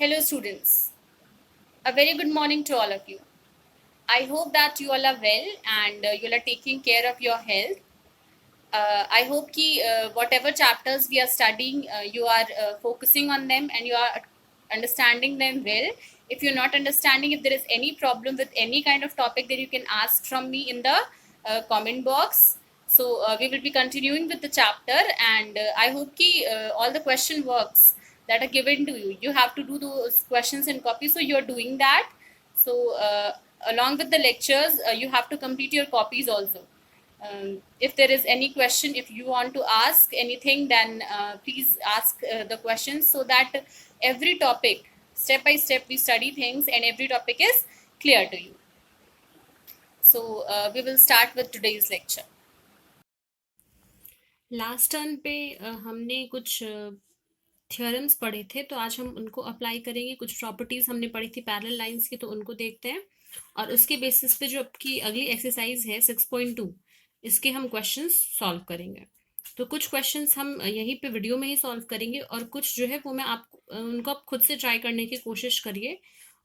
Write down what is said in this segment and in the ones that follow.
Hello students, a very good morning to all of you. I hope that you all are well and you all are taking care of your health. I hope कि whatever chapters we are studying, you are focusing on them and you are understanding them well. If you're not understanding, if there is any problem with any kind of topic, then you can ask from me in the comment box. So we will be continuing with the chapter, and I hope कि all the question works that are given to you. You have to do those questions in copy, so you're doing that. So along with the lectures, you have to complete your copies also. If there is any question, if you want to ask anything, then please ask the questions so that every topic, step by step, we study things and every topic is clear to you. So we will start with today's lecture. Last turn पे हमने कुछ theorems पढ़े थे, तो आज हम उनको apply करेंगे। कुछ प्रॉपर्टीज हमने पढ़ी थी पैरेलल लाइंस की, तो उनको देखते हैं और उसके बेसिस पे जो आपकी अगली एक्सरसाइज है 6.2, इसके हम क्वेश्चंस सॉल्व करेंगे। तो कुछ क्वेश्चंस हम यहीं पे वीडियो में ही सॉल्व करेंगे और कुछ जो है वो मैं उनको आप खुद से ट्राई करने की कोशिश करिए,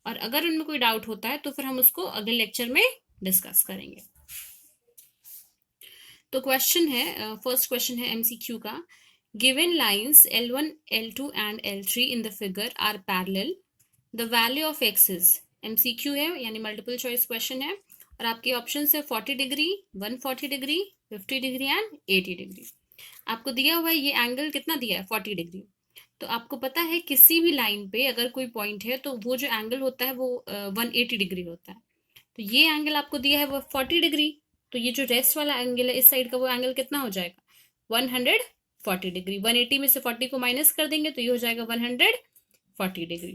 और अगर उनमें कोई डाउट होता है तो फिर हम उसको अगले लेक्चर में डिस्कस करेंगे। तो क्वेश्चन है, फर्स्ट क्वेश्चन है एमसीक्यू का। Given lines L1, L2 and L3 in the figure are parallel, the value of x is. MCQ है यानी मल्टीपल चॉइस क्वेश्चन है, और आपके ऑप्शन है 40 degree, 140 degree, 50 degree and 80 degree. आपको दिया हुआ है ये एंगल कितना दिया है, 40 डिग्री। तो आपको पता है किसी भी लाइन पे अगर कोई पॉइंट है तो वो जो एंगल होता है वो 180 डिग्री होता है। तो ये एंगल आपको दिया है वो 40 डिग्री, तो ये जो रेस्ट वाला एंगल है इस साइड का, वो एंगल कितना हो जाएगा, 140 डिग्री। 180 में से 40 को माइनस कर देंगे तो ये हो जाएगा 140 डिग्री।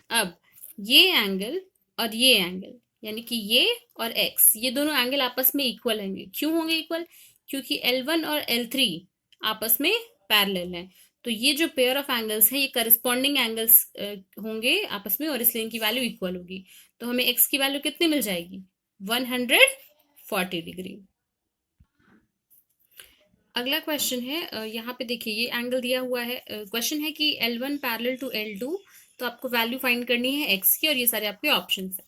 अब ये एंगल यानी कि ये और एक्स, ये दोनों एंगल आपस में इक्वल होंगे। क्यों होंगे इक्वल? क्योंकि L1 और L3 आपस में पैरेलल हैं। तो ये जो पेयर ऑफ एंगल्स हैं ये करस्पॉन्डिंग एंगल्स होंगे आपस में, और इसलिए इनकी वैल्यू इक्वल होगी। तो हमें एक्स की वैल्यू कितनी मिल जाएगी, 140 डिग्री। अगला क्वेश्चन है, यहाँ पे देखिए ये एंगल दिया हुआ है। क्वेश्चन है कि L1 पैरेलल टू L2, तो आपको वैल्यू फाइंड करनी है एक्स की, और ये सारे आपके ऑप्शन है।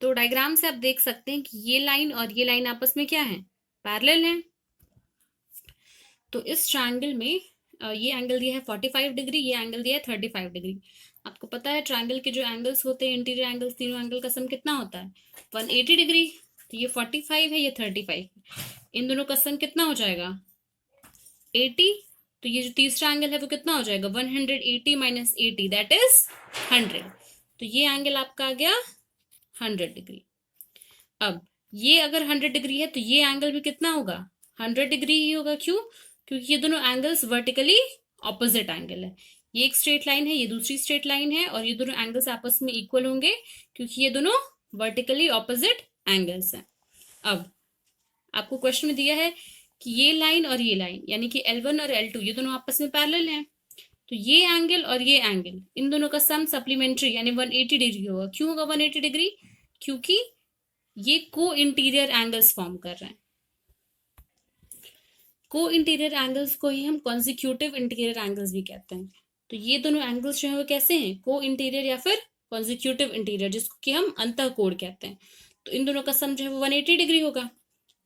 तो डायग्राम से आप देख सकते हैं कि ये लाइन और ये लाइन आपस में क्या है, पैरेलल है। तो इस ट्रायंगल में ये एंगल दिया है 45 डिग्री, ये एंगल दिया है 35 डिग्री। आपको पता है ट्रायंगल के जो एंगल्स होते हैं, इंटीरियर एंगल्स, तीनों एंगल का सम कितना होता है, 180 डिग्री। तो ये 45 है, ये 35, इन दोनों का सम कितना हो जाएगा, 80। तो ये जो तीसरा एंगल है वो कितना हो जाएगा, 180 माइनस 80, दैट इज 100। तो ये एंगल आपका आ गया 100 डिग्री। अब ये अगर 100 डिग्री है तो ये एंगल भी कितना होगा, 100 डिग्री ही होगा। क्यों? क्योंकि ये दोनों एंगल्स वर्टिकली ऑपोजिट एंगल है। ये एक स्ट्रेट लाइन है, ये दूसरी स्ट्रेट लाइन है, और ये दोनों एंगल्स आपस में इक्वल होंगे क्योंकि ये दोनों वर्टिकली ऑपोजिट एंगल्स हैं। अब आपको क्वेश्चन में दिया है कि ये लाइन और ये लाइन यानी कि L1 और L2 ये दोनों आपस में पैरेलल हैं। तो ये एंगल और ये एंगल, इन दोनों का सम सप्लीमेंट्री यानी 180 डिग्री होगा। क्यों होगा 180 डिग्री? क्योंकि ये को इंटीरियर एंगल्स फॉर्म कर रहे हैं। को इंटीरियर एंगल्स को ही हम कॉन्जिक्यूटिव इंटीरियर एंगल्स भी कहते हैं। तो ये दोनों एंगल्स जो है वो कैसे हैं, को इंटीरियर या फिर कॉन्जिक्यूटिव इंटीरियर, जिसको कि हम अंतःकोण कहते हैं। तो इन दोनों का सम जो है वो 180 डिग्री होगा।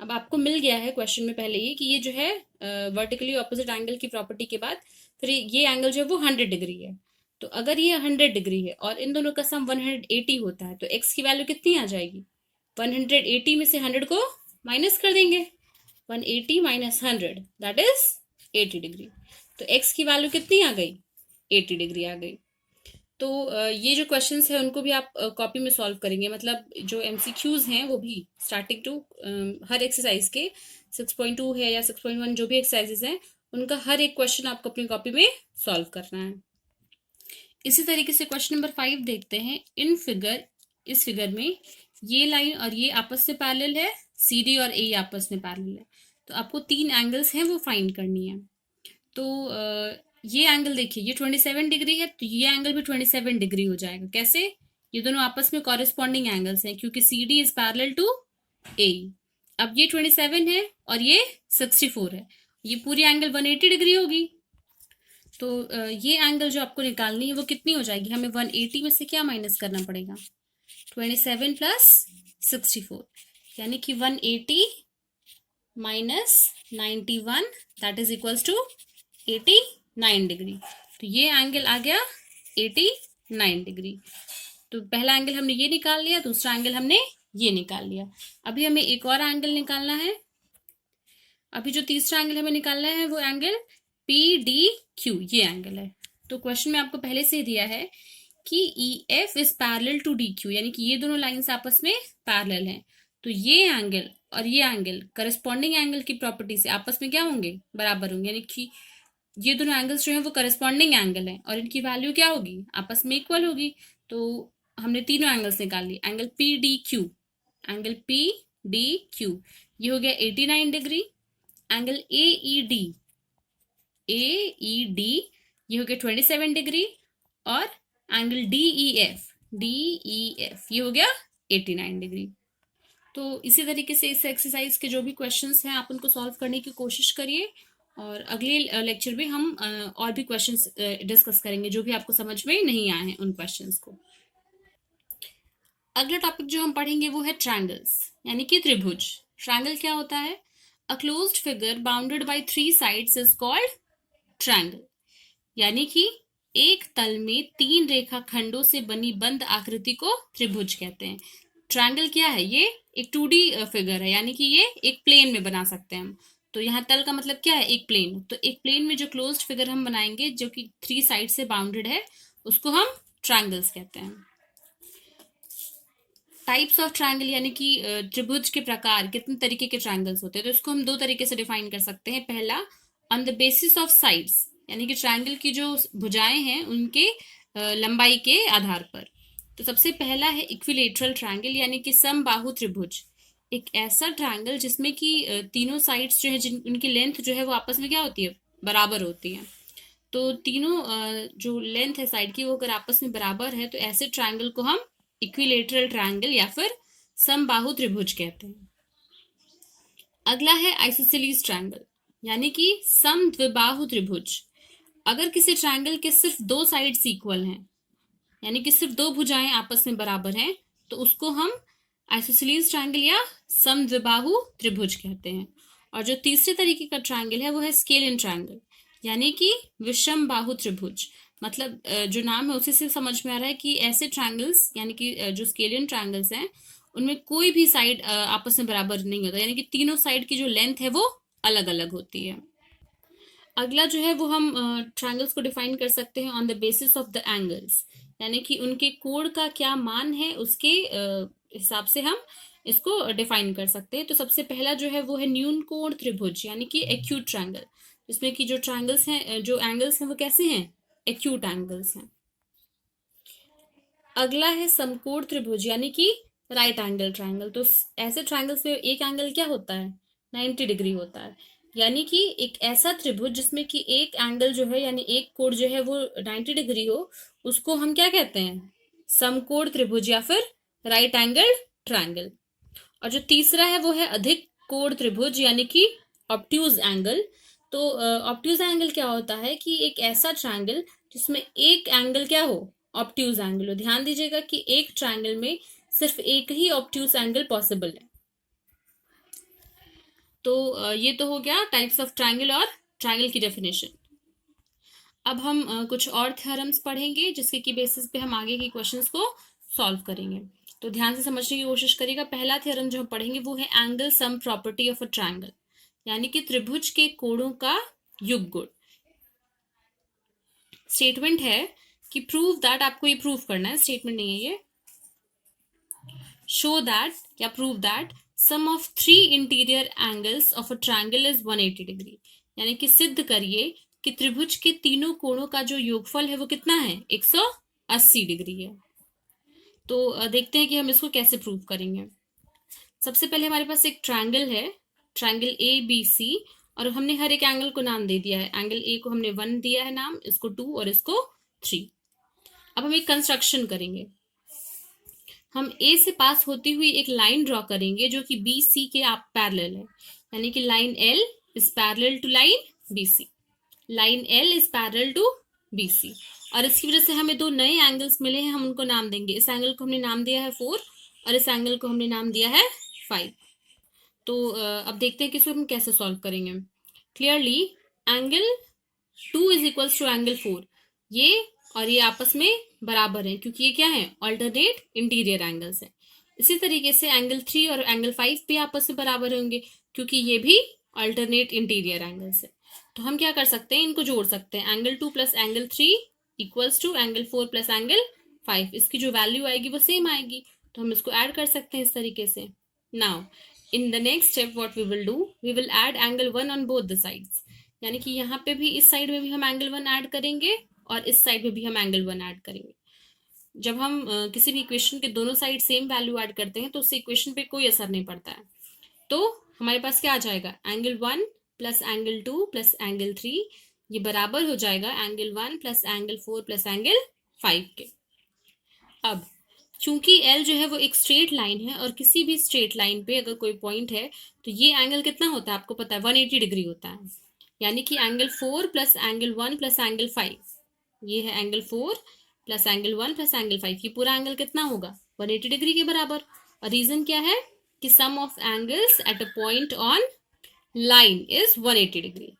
अब आपको मिल गया है क्वेश्चन में पहले ही कि ये जो है वर्टिकली ऑपोजिट एंगल की प्रॉपर्टी के बाद फिर ये एंगल जो है वो 100 डिग्री है। तो अगर ये 100 डिग्री है और इन दोनों का सम 180 होता है, तो एक्स की वैल्यू कितनी आ जाएगी, 180 में से 100 को माइनस कर देंगे, 180 माइनस 100 दैट इज 80 डिग्री। तो एक्स की वैल्यू कितनी आ गई, 80 डिग्री आ गई। तो ये जो क्वेश्चंस है उनको भी आप कॉपी में सॉल्व करेंगे, मतलब जो एमसीक्यूज हैं वो भी स्टार्टिंग टू हर एक्सरसाइज के 6.2 है या 6.1 जो भी एक्सरसाइजेस हैं उनका हर एक क्वेश्चन आपको अपनी कॉपी में सॉल्व करना है। इसी तरीके से क्वेश्चन नंबर 5 देखते हैं। इस फिगर में ये लाइन और ये आपस में पैरेलल है, CD और A आपस में पैरेलल है। तो आपको 3 एंगल्स हैं वो फाइंड करनी है। तो ये एंगल देखिए, ये 27 डिग्री है, तो ये एंगल भी 27 डिग्री हो जाएगा। कैसे? ये दोनों आपस में कॉरेस्पॉन्डिंग एंगल्स हैं क्योंकि CD is parallel to A। अब ये 27 है और ये 64 है, ये पूरी एंगल 180 डिग्री होगी। तो ये एंगल जो आपको निकालनी है वो कितनी हो जाएगी, हमें 180 में से क्या माइनस करना पड़ेगा, 27 प्लस 64, यानी कि 180 minus 91 that is equals to 89 degree. तो ये एंगल आ गया 89 डिग्री। तो पहला एंगल हमने ये निकाल लिया, दूसरा एंगल हमने ये निकाल लिया। अभी हमें एक और एंगल निकालना है। अभी जो तीसरा एंगल हमें निकालना है वो एंगल पी डी क्यू, ये एंगल है। तो क्वेश्चन में आपको पहले से दिया है कि E F is parallel to D Q, यानी कि ये दोनों लाइंस आपस में पैरेलल हैं। तो ये एंगल और ये एंगल करस्पॉन्डिंग एंगल की प्रॉपर्टी से आपस में क्या होंगे, बराबर होंगे, यानी कि ये दोनों एंगल्स जो है वो करस्पॉन्डिंग एंगल है और इनकी वैल्यू क्या होगी, आपस में इक्वल होगी। तो हमने तीनों एंगल्स निकाल लिए। Angle P D Q, angle P D Q ये हो गया 89 degree. Angle A E D ये हो गया 27 डिग्री। और एंगल डी ई एफ ये हो गया 89 डिग्री। तो इसी तरीके से इस एक्सरसाइज के जो भी क्वेश्चंस हैं आप उनको सॉल्व करने की कोशिश करिए, और अगले लेक्चर में हम और भी क्वेश्चंस डिस्कस करेंगे जो भी आपको समझ में नहीं आए हैं उन क्वेश्चंस को। अगला टॉपिक जो हम पढ़ेंगे वो है ट्रायंगल्स, यानी कि त्रिभुज। ट्रायंगल क्या होता है, a closed figure bounded by 3 sides is called triangle, यानी कि एक तल में 3 रेखा खंडों से बनी बंद आकृति को त्रिभुज कहते हैं। ट्रायंगल क्या है, ये एक 2D फिगर है, यानी कि ये एक प्लेन में बना सकते हैं हम। तो यहाँ तल का मतलब क्या है, एक प्लेन। तो एक प्लेन में जो क्लोज्ड फिगर हम बनाएंगे जो कि 3 साइड से बाउंडेड है उसको हम ट्रायंगल्स कहते हैं। टाइप्स ऑफ ट्रायंगल, यानी कि त्रिभुज के प्रकार, कितने तरीके के ट्रायंगल्स होते हैं, तो इसको हम 2 तरीके से डिफाइन कर सकते हैं। पहला, on the basis of sides, यानी कि ट्रायंगल की जो भुजाएं हैं उनके लंबाई के आधार पर। तो सबसे पहला है इक्विलेटरल ट्रायंगल, यानी कि समबाहु त्रिभुज। एक ऐसा ट्रायंगल जिसमें कि तीनों साइड्स जो है उनकी लेंथ जो है वो आपस में क्या होती है, बराबर होती है। तो तीनों जो लेंथ है साइड की वो अगर आपस में बराबर है तो ऐसे ट्रायंगल को हम इक्विलेटरल ट्रायंगल या फिर समबाहु त्रिभुज कहते हैं। अगला है आइसोसेलेस ट्रायंगल, यानी कि समद्विबाहु त्रिभुज। अगर किसी ट्रायंगल के सिर्फ 2 साइड्स इक्वल हैं, यानी कि सिर्फ 2 भुजाएं आपस में बराबर हैं, तो उसको हम आइसोसेलेस ट्रायंगल या समद्विबाहु त्रिभुज कहते हैं। और जो तीसरे तरीके का ट्रायंगल है वो है स्केलियन ट्रायंगल, यानी कि विषम बाहु त्रिभुज। मतलब जो नाम है उसी से समझ में आ रहा है कि ऐसे ट्रायंगल्स, यानी कि जो स्केलियन ट्रायंगल्स हैं उनमें कोई भी साइड आपस में बराबर नहीं होता, यानी कि तीनों साइड की जो लेंथ है वो अलग अलग होती है। अगला जो है वो हम ट्रायंगल्स को डिफाइन कर सकते हैं on the basis of the angles, यानी कि उनके कोण का क्या मान है उसके हिसाब से हम इसको डिफाइन कर सकते हैं। तो सबसे पहला जो है वो है न्यून कोण त्रिभुज, यानी कि एक्यूट ट्रायंगल, जिसमें कि जो ट्रायंगल्स हैं, जो एंगल्स हैं वो कैसे हैं, एक्यूट एंगल्स हैं। अगला है समकोण त्रिभुज, यानी कि राइट एंगल ट्रायंगल। तो ऐसे ट्रायंगल्स में एक एंगल क्या होता है, 90 डिग्री होता है, यानी कि एक ऐसा त्रिभुज जिसमें कि एक एंगल जो है यानी एक कोण जो है वो 90 डिग्री हो, उसको हम क्या कहते हैं, समकोण त्रिभुज या फिर राइट एंगल ट्रायंगल। और जो तीसरा है वो है अधिक कोण त्रिभुज, यानी कि ऑब्ट्यूज एंगल। तो ऑब्ट्यूज एंगल क्या होता है कि एक ऐसा ट्रायंगल जिसमें एक एंगल क्या हो, ऑब्ट्यूज एंगल हो। ध्यान दीजिएगा कि एक ट्रायंगल में सिर्फ एक ही ऑब्ट्यूज एंगल पॉसिबल है। तो ये तो हो गया टाइप्स ऑफ ट्रायंगल और ट्रायंगल की डेफिनेशन। अब हम कुछ और थ्योरम्स पढ़ेंगे जिसके की बेसिस पे हम आगे के क्वेश्चंस को सॉल्व करेंगे। तो ध्यान से समझने की कोशिश करिएगा। पहला थ्योरम जो हम पढ़ेंगे वो है angle sum property of a triangle, यानी कि त्रिभुज के कोणों का युग्म। स्टेटमेंट है कि प्रूव दैट, आपको ये प्रूव करना है, स्टेटमेंट नहीं है ये, शो दैट या prove that sum of 3 interior angles of a triangle is 180 degree, यानी कि सिद्ध करिए कि त्रिभुज के तीनों कोणों का जो योगफल है वो कितना है, 180 डिग्री है। तो देखते हैं कि हम इसको कैसे प्रूव करेंगे। सबसे पहले हमारे पास एक ट्रायंगल है, ट्रायंगल ए बी सी, और हमने हर एक एंगल को नाम दे दिया है। एंगल ए को हमने 1 दिया है नाम, इसको 2 और इसको 3। अब हम एक कंस्ट्रक्शन करेंगे। हम ए से पास होती हुई एक लाइन ड्रॉ करेंगे जो कि बी सी के आप पैरेलल है, यानी कि line L is parallel to line B C. Line L is parallel to BC, और इसकी वजह से हमें दो नए एंगल्स मिले हैं, हम उनको नाम देंगे। इस एंगल को हमने नाम दिया है 4 और इस एंगल को हमने नाम दिया है 5। तो अब देखते हैं कि इसको हम कैसे सॉल्व करेंगे। Clearly angle 2 is equals to angle 4, ये और ये आपस में बराबर है क्योंकि ये क्या है, ऑल्टरनेट इंटीरियर एंगल्स है। इसी तरीके से एंगल 3 और एंगल 5 भी आपस में बराबर होंगे क्योंकि ये भी ऑल्टरनेट इंटीरियर एंगल्स है। तो हम क्या कर सकते हैं, इनको जोड़ सकते हैं। Angle 2 plus angle 3 equals to angle 4 plus angle 5, इसकी जो वैल्यू आएगी वो सेम आएगी, तो हम इसको ऐड कर सकते हैं इस तरीके से। Now in the next step what we will do, we will add angle 1 on both the sides, यानी कि यहाँ पे भी इस साइड में भी हम एंगल 1 ऐड करेंगे और इस साइड में भी हम एंगल 1 ऐड करेंगे। जब हम किसी भी इक्वेशन के दोनों साइड सेम वैल्यू ऐड करते हैं तो उससे इक्वेशन पे कोई असर नहीं पड़ता है। तो हमारे पास क्या आ जाएगा, angle 1 plus angle 2 plus angle 3, ये बराबर हो जाएगा angle 1 plus angle 4 plus angle 5 के। अब चूंकि L जो है वो एक स्ट्रेट लाइन है और किसी भी स्ट्रेट लाइन पे अगर कोई पॉइंट है तो ये एंगल कितना होता है आपको पता है, 180 डिग्री होता है। यानी कि angle 4 plus angle 1 plus angle 5, ये है angle 4 plus angle 1 plus angle 5, ये पूरा एंगल कितना होगा, 180 डिग्री के बराबर। और रीजन क्या है कि sum of angles at a point on line is 180 degree,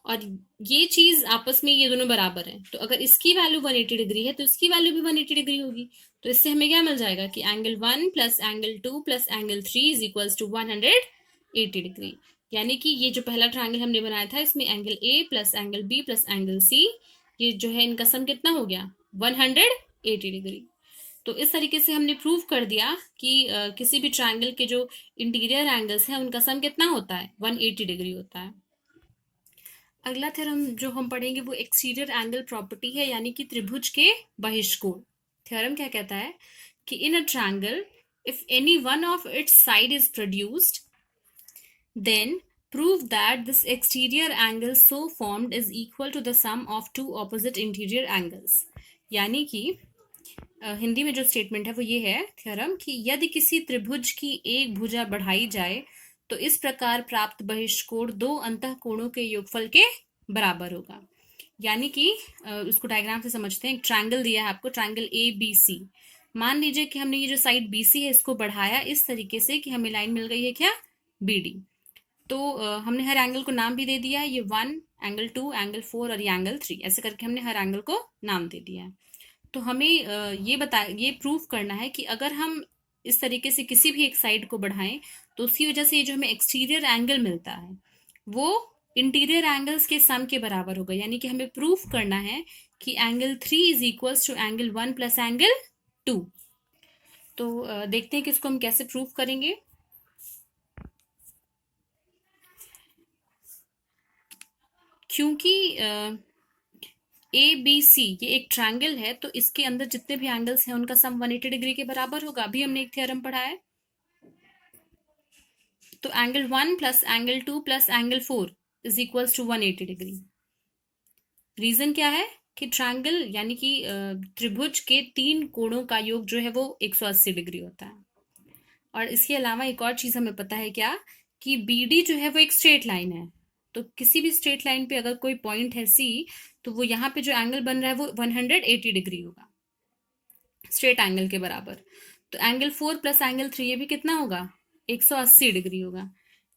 और ये चीज आपस में ये दोनों बराबर हैं। तो अगर इसकी वैल्यू 180 डिग्री है तो इसकी वैल्यू भी 180 डिग्री होगी। तो इससे हमें क्या मिल जाएगा कि angle 1 plus angle 2 plus angle 3 is equals to 180 degree. यानी कि ये जो पहला ट्रायंगल हमने बनाया था इसमें angle A plus angle B plus angle C, ये जो है इनका सम कितना हो गया, 180 डिग्री। तो इस तरीके से हमने प्रूव कर दिया कि किसी भी ट्रायंगल के जो इंटीरियर एंगल्स हैं उनका सम कितना होता है, 180 डिग्री होता है। अगला थ्योरम जो हम पढ़ेंगे वो एक्सटीरियर एंगल प्रॉपर्टी है, यानी कि त्रिभुज के बहिष्कोण। थ्योरम क्या कहता है कि in a triangle if any one of its side is produced then prove that this exterior angle so formed is equal to the sum of two opposite interior angles। यानी कि हिंदी में जो स्टेटमेंट है वो ये है थ्योरम कि यदि किसी त्रिभुज की एक भुजा बढ़ाई जाए तो इस प्रकार प्राप्त बहिष्कोण दो अंतःकोणों के योगफल के बराबर होगा। यानी कि उसको डायग्राम से समझते हैं। एक ट्रायंगल दिया है आपको, ट्रायंगल ए बी सी। मान लीजिए कि हमने ये जो साइड बी सी है इसको बढ़ाया इस तरीके से कि हमें लाइन मिल गई है क्या, बी डी। तो हमने हर एंगल को नाम भी दे दिया है, ये 1 एंगल 2 एंगल 4 और ये एंगल 3, ऐसे करके हमने हर एंगल को नाम दे दिया है। तो हमें ये प्रूव करना है कि अगर हम इस तरीके से किसी भी एक साइड को बढ़ाएं तो उसकी वजह से ये जो हमें एक्सटीरियर एंगल मिलता है वो इंटीरियर एंगल्स के सम के बराबर होगा। यानी कि हमें प्रूफ करना है कि angle 3 is equals to angle 1 plus angle 2। तो देखते हैं कि इसको हम कैसे प्रूफ करेंगे। क्योंकि ए बी सी ये एक ट्रायंगल है तो इसके अंदर जितने भी एंगल्स हैं उनका सम 180 डिग्री के बराबर होगा। अभी हमने एक थ्योरम पढ़ा है। तो angle 1 plus angle 2 plus angle 4 is equals to 180 degree. Reason क्या है कि ट्रायंगल यानी कि त्रिभुज के 3 कोणों का योग जो है वो 180 डिग्री होता है। और इसके अलावा एक और चीज हमें पता है क्या, कि बी डी जो है वो एक स्ट्रेट लाइन है। तो किसी भी स्ट्रेट लाइन पे अगर कोई पॉइंट है सी तो वो यहाँ पे जो एंगल बन रहा है वो 180 डिग्री होगा, स्ट्रेट एंगल के बराबर। तो एंगल 4 प्लस एंगल 3 ये भी कितना होगा, 180 डिग्री होगा।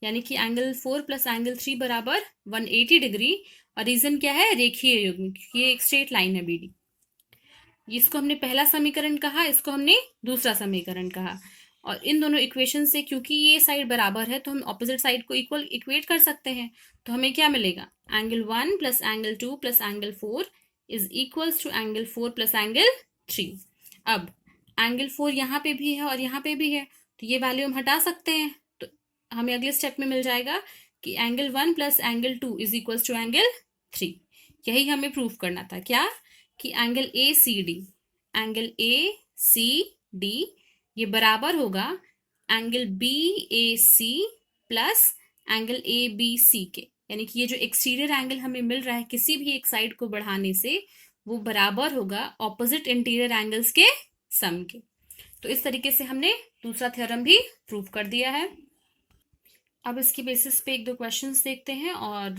यानी कि एंगल 4 प्लस एंगल 3 बराबर 180 डिग्री। और रीजन क्या है, रेखीय युग्म, क्योंकि ये एक स्ट्रेट लाइन है बीडी। इसको हमने पहला समीकरण कहा, इसको हमने दूसरा समीकरण कहा। और इन दोनों इक्वेशन से क्योंकि ये साइड बराबर है तो हम ऑपोजिट साइड को इक्वल इक्वेट कर सकते हैं। तो हमें क्या मिलेगा, angle 1 plus angle 2 plus angle 4 is equals to angle 4 plus angle 3। अब एंगल 4 यहाँ पे भी है और यहाँ पे भी है तो ये वैल्यू हम हटा सकते हैं। तो हमें अगले स्टेप में मिल जाएगा कि angle 1 plus angle 2 is equals to angle 3। यही हमें प्रूफ करना था क्या, कि angle A C D, angle A C D ये बराबर होगा angle B A C plus angle A B C के। यानी कि ये जो एक्सटीरियर एंगल हमें मिल रहा है किसी भी एक साइड को बढ़ाने से वो बराबर होगा ऑपोजिट इंटीरियर एंगल्स के सम के। तो इस तरीके से हमने दूसरा थ्योरम भी प्रूव कर दिया है। अब इसकी बेसिस पे एक दो क्वेश्चंस देखते हैं और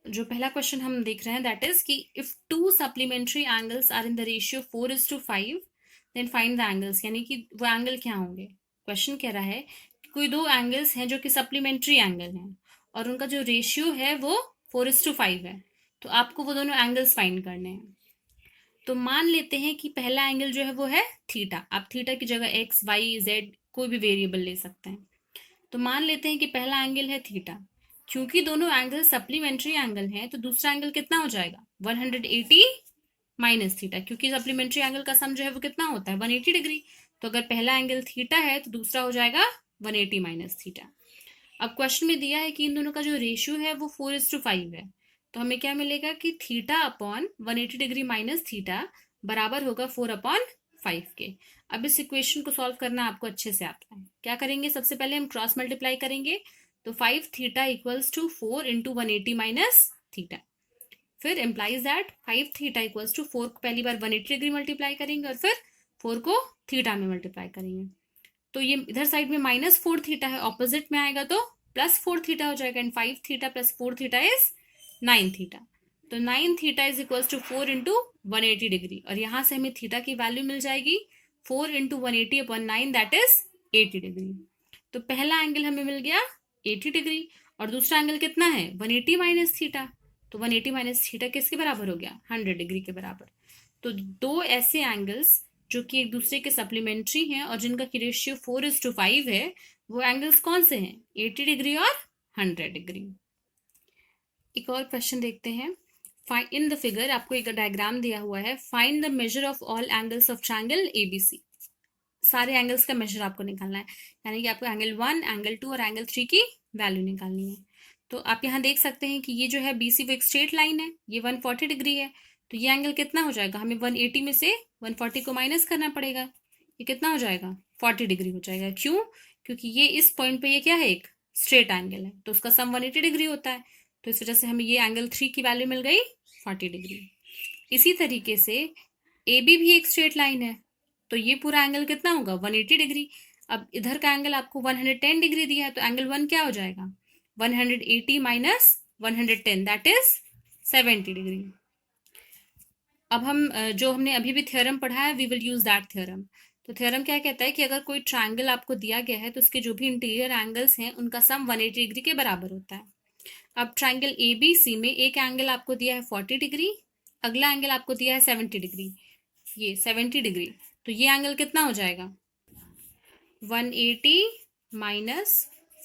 जो पहला क्वेश्चन हम देख रहे हैं दैट इज कि if two supplementary angles are in the ratio 4:5 then find the angles, यानी कि वो एंगल क्या होंगे। क्वेश्चन कह रहा है कि कोई दो एंगल्स हैं जो कि सप्लीमेंट्री एंगल हैं और उनका जो रेशियो है वो 4:5 है, तो आपको वो दोनों एंगल्स फाइंड करने हैं। तो मान लेते हैं कि पहला एंगल जो है वो है थीटा। आप थीटा की जगह एक्स वाई जेड कोई भी वेरिएबल ले सकते हैं। तो मान लेते हैं कि पहला एंगल है थीटा। क्योंकि दोनों एंगल सप्लीमेंट्री एंगल हैं तो दूसरा एंगल कितना हो जाएगा 180 माइनस थीटा, क्योंकि सप्लीमेंट्री एंगल का सम जो है वो कितना होता है 180 डिग्री। तो अगर पहला एंगल थीटा है तो दूसरा हो जाएगा 180 माइनस थीटा। अब क्वेश्चन में दिया है कि इन दोनों का जो रेशियो है वो 4:5 है, तो हमें क्या मिलेगा कि theta upon 180 degree minus theta बराबर होगा 4/5 के। अब इस इक्वेशन को सॉल्व करना आपको अच्छे से आता है। क्या करेंगे, सबसे पहले हम क्रॉस मल्टीप्लाई करेंगे, तो 5 theta equals to 4 into 180 minus theta. फिर implies that 5 theta equals to 4 को पहली बार 180 डिग्री मल्टीप्लाई करेंगे और फिर 4 को थीटा में मल्टीप्लाई करेंगे। तो ये इधर साइड में -4 थीटा है, ऑपोजिट में आएगा तो +4 थीटा हो जाएगा। And 5 theta plus 4 theta is 9 theta. तो 9 theta is equals to 4 into 180 degree, और यहां से हमें थीटा की वैल्यू मिल जाएगी 4 into 180 upon 9 that is 80 degree. तो पहला एंगल हमें मिल गया 80 डिग्री और दूसरा एंगल कितना है 180 माइनस थीटा। तो 180 माइनस थीटा किसके बराबर हो गया 100 डिग्री के बराबर। तो दो ऐसे एंगल्स जो कि एक दूसरे के सप्लीमेंट्री हैं और जिनका की रेशियो 4:5 है, वो एंगल्स कौन से हैं 80 डिग्री और 100 डिग्री। एक और क्वेश्चन देखते हैं। इन द फिगर आपको एक डायग्राम दिया हुआ है, find the measure of all angles of triangle ABC. सारे एंगल्स का मेजर आपको निकालना है, यानी कि आपको एंगल 1, एंगल 2 और एंगल 3 की वैल्यू निकालनी है। तो आप यहाँ देख सकते हैं कि ये जो है बीसी वो एक स्ट्रेट लाइन है, ये 140 डिग्री है। तो ये एंगल कितना हो जाएगा, हमें 180 में से 140 को माइनस करना पड़ेगा। ये कितना हो जाएगा 40 डिग्री हो जाएगा। क्यों, क्योंकि ये इस पॉइंट पे ये क्या है एक स्ट्रेट एंगल है, तो उसका सम 180 डिग्री होता है। तो इस वजह से हमें ये एंगल 3 की वैल्यू मिल गई 40 डिग्री। इसी तरीके से ए बी भी एक स्ट्रेट लाइन है, तो ये पूरा एंगल कितना होगा 180 डिग्री। अब इधर का एंगल आपको 110 डिग्री दिया है, तो एंगल 1 क्या हो जाएगा 180 माइनस 110 दैट इज 70 डिग्री। अब हम जो हमने अभी भी थ्योरम पढ़ा है we will use that theorem. तो थ्योरम क्या कहता है कि अगर कोई ट्रायंगल आपको दिया गया है तो उसके जो भी इंटीरियर एंगल्स हैं उनका सम 180 डिग्री के बराबर होता है। अब ट्रायंगल एबीसी में एक एंगल आपको दिया है 40 डिग्री, अगला एंगल आपको दिया है 70 डिग्री, ये 70 डिग्री। तो ये एंगल कितना हो जाएगा 180 minus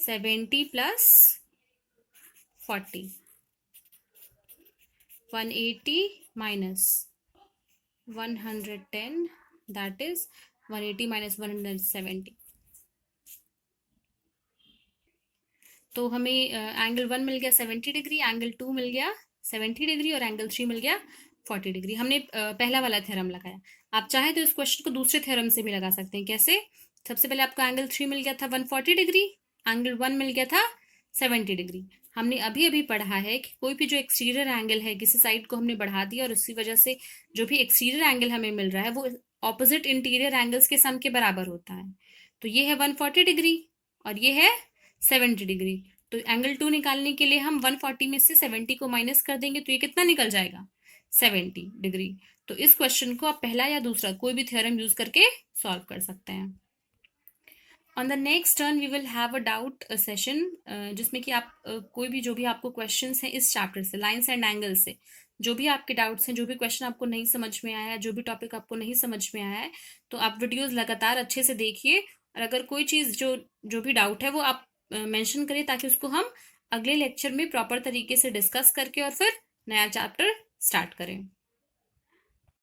70 plus 40, 180 minus 110 that is 180 minus 170। तो हमें एंगल 1 मिल गया 70 डिग्री, एंगल 2 मिल गया 70 डिग्री और एंगल 3 मिल गया 40 डिग्री। हमने पहला वाला थ्योरम लगाया। आप चाहे तो इस क्वेश्चन को दूसरे थ्योरम से भी लगा सकते हैं। कैसे, सबसे पहले आपका एंगल 3 मिल गया था 140 डिग्री, एंगल 1 मिल गया था 70 डिग्री। हमने अभी अभी पढ़ा है कि कोई भी जो एक्सटीरियर एंगल है किसी साइड को हमने बढ़ा दिया और उसी वजह से जो भी एक्सटीरियर एंगल हमें मिल रहा है वो ऑपोजिट इंटीरियर एंगल्स के सम के बराबर होता है। तो ये है 140 डिग्री और ये है 70 डिग्री। तो एंगल 2 निकालने के लिए हम 140 में से 70 को माइनस कर देंगे, तो ये कितना निकल जाएगा 70 डिग्री। तो इस क्वेश्चन को आप पहला या दूसरा कोई भी थ्योरम यूज करके सॉल्व कर सकते हैं। On the next turn we will have a doubt session, जिसमें कि आप कोई भी जो भी आपको क्वेश्चंस हैं इस चैप्टर से लाइंस एंड एंगल से जो भी आपके डाउट्स हैं, जो भी क्वेश्चन आपको नहीं समझ में आया है, जो भी टॉपिक आपको नहीं समझ में आया है, तो आप वीडियोस लगातार अच्छे से देखिए और अगर कोई चीज़ जो भी डाउट है वो आप मेंशन करिए ताकि उसको हम अगले लेक्चर में प्रॉपर तरीके से डिस्कस करके और फिर नया चैप्टर स्टार्ट करें।